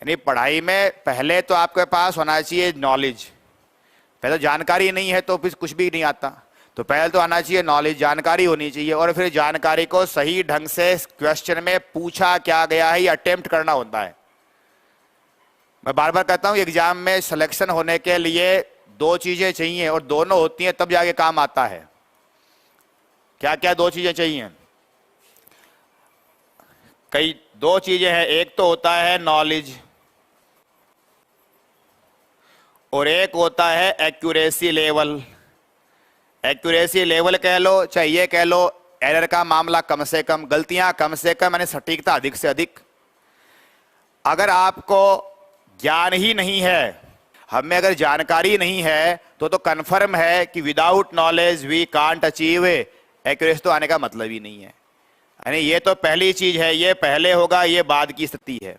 यानी पढ़ाई में पहले तो आपके पास होना चाहिए नॉलेज। पहले जानकारी नहीं है तो फिर कुछ भी नहीं आता। तो पहले तो आना चाहिए नॉलेज, जानकारी होनी चाहिए, और फिर जानकारी को सही ढंग से क्वेश्चन में पूछा क्या गया है, ये अटेम्प्ट करना होता है। मैं बार बार कहता हूं एग्जाम में सिलेक्शन होने के लिए दो चीजें चाहिए, और दोनों होती हैं तब जाके काम आता है। क्या क्या दो चीजें चाहिए? कई दो चीजें हैं। एक तो होता है नॉलेज, और एक होता है एक्यूरेसी लेवल। एक्यूरेसी लेवल कह लो, चाहे ये कह लो एरर का मामला कम से कम, गलतियां कम से कम, यानी सटीकता अधिक से अधिक। अगर आपको ज्ञान ही नहीं है, हमें अगर जानकारी नहीं है तो कंफर्म है कि without knowledge we can't achieve accuracy. तो आने का मतलब ही नहीं है। यानी ये तो पहली चीज है, ये पहले होगा, ये बाद की स्थिति है।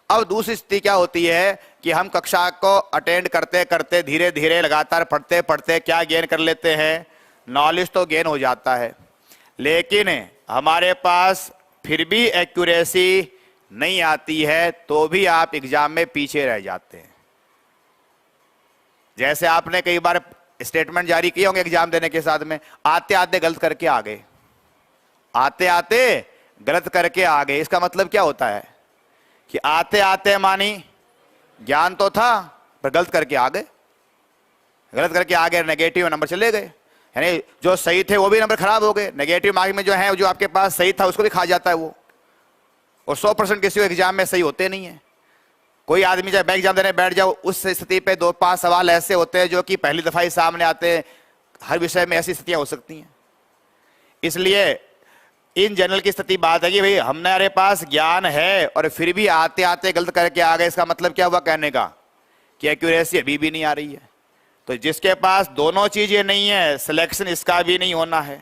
अब दूसरी स्थिति क्या होती है कि हम कक्षा को अटेंड करते करते धीरे धीरे लगातार पढ़ते पढ़ते क्या गेन कर लेते हैं, नॉलेज तो गेन हो जाता है, लेकिन हमारे पास फिर भी एक्यूरेसी नहीं आती है, तो भी आप एग्जाम में पीछे रह जाते हैं। जैसे आपने कई बार स्टेटमेंट जारी किए होंगे एग्जाम देने के साथ में, आते आते गलत करके आ गए, आते आते गलत करके आ गए। इसका मतलब क्या होता है कि आते आते मानी ज्ञान तो था पर गलत करके आ गए, गलत करके आ गए, नेगेटिव नंबर चले गए। यानी जो सही थे वो भी नंबर खराब हो गए। नेगेटिव मार्क में जो है, जो आपके पास सही था उसको भी खा जाता है वो। और 100% किसी को एग्जाम में सही होते नहीं है। कोई आदमी चाहे बैंक एग्जाम देने बैठ जाओ, उस स्थिति पे 2-5 सवाल ऐसे होते हैं जो कि पहली दफा ही सामने आते हैं। हर विषय में ऐसी स्थितियां हो सकती हैं। इसलिए इन जनरल की स्थिति बात है कि भाई हमारे पास ज्ञान है और फिर भी आते आते गलत करके आ गए। इसका मतलब क्या हुआ कहने का कि एक्यूरेसी अभी भी नहीं आ रही है। तो जिसके पास दोनों चीजें नहीं है, सिलेक्शन इसका भी नहीं होना है।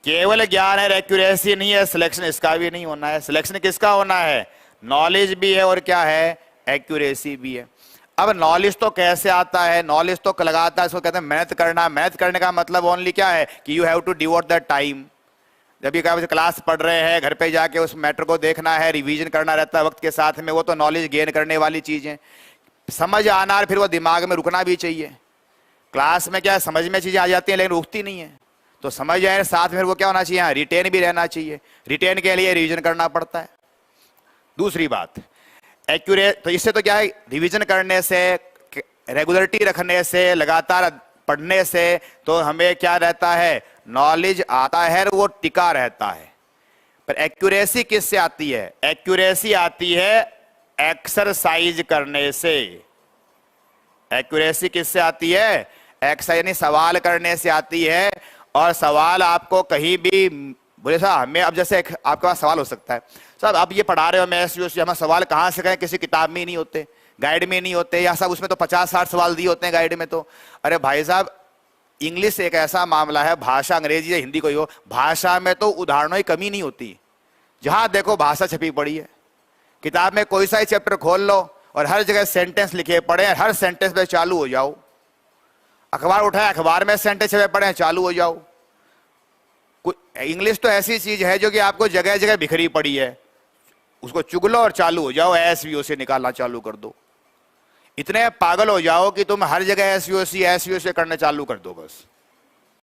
केवल ज्ञान है, एक्यूरेसी नहीं है, सिलेक्शन इसका भी नहीं होना है। सिलेक्शन किसका होना है? नॉलेज भी है और क्या है, एक्यूरेसी भी है। अब नॉलेज तो कैसे आता है? नॉलेज तो लगाता है, इसको कहते हैं मेहनत करना। मेहनत करने का मतलब ओनली क्या है कि you have to devote the time. जब ये क्लास पढ़ रहे हैं, घर पे जाके उस मैटर को देखना है, रिवीजन करना रहता है वक्त के साथ में, वो तो नॉलेज गेन करने वाली चीज है। समझ आना और फिर वो दिमाग में रुकना भी चाहिए। क्लास में क्या है, समझ में चीजें आ जाती हैं लेकिन रुकती नहीं है। तो समझ आए साथ में वो क्या होना चाहिए, रिटेन भी रहना चाहिए। रिटेन के लिए रिवीजन करना पड़ता है। दूसरी बात एक्यूरेट, तो इससे तो क्या है, रिवीजन करने से, रेगुलरिटी रखने से, लगातार पढ़ने से तो हमें क्या रहता है, नॉलेज आता है और वो टिका रहता है। पर एक्यूरेसी किससे आती है? एक्यूरेसी आती है एक्सरसाइज करने से। एक्यूरेसी किससे आती है? एक्सरसाइज यानी सवाल करने से आती है। और सवाल आपको कहीं भी बोले साहब हमें, अब जैसे आपके पास सवाल हो सकता है, साहब आप ये पढ़ा रहे हो मैथ्स, हमें सवाल कहाँ से करें, किसी किताब में ही नहीं होते, गाइड में नहीं होते, या सब उसमें तो 50-60 सवाल दिए होते हैं गाइड में। तो अरे भाई साहब, इंग्लिश एक ऐसा मामला है, भाषा अंग्रेजी या हिंदी कोई हो, भाषा में तो उदाहरणों की कमी नहीं होती। जहां देखो भाषा छपी पड़ी है। किताब में कोई सा ही चैप्टर खोल लो और हर जगह सेंटेंस लिखे पड़े हैं, हर सेंटेंस पे चालू हो जाओ। अखबार उठाए, अखबार में सेंटेंस छपे पड़े हैं, चालू हो जाओ। इंग्लिश तो ऐसी चीज है जो कि आपको जगह जगह बिखरी पड़ी है, उसको चुग लो और चालू हो जाओ, एसवीओ से निकालना चालू कर दो। इतने पागल हो जाओ कि तुम हर जगह एसवीओ से करना चालू कर दो बस।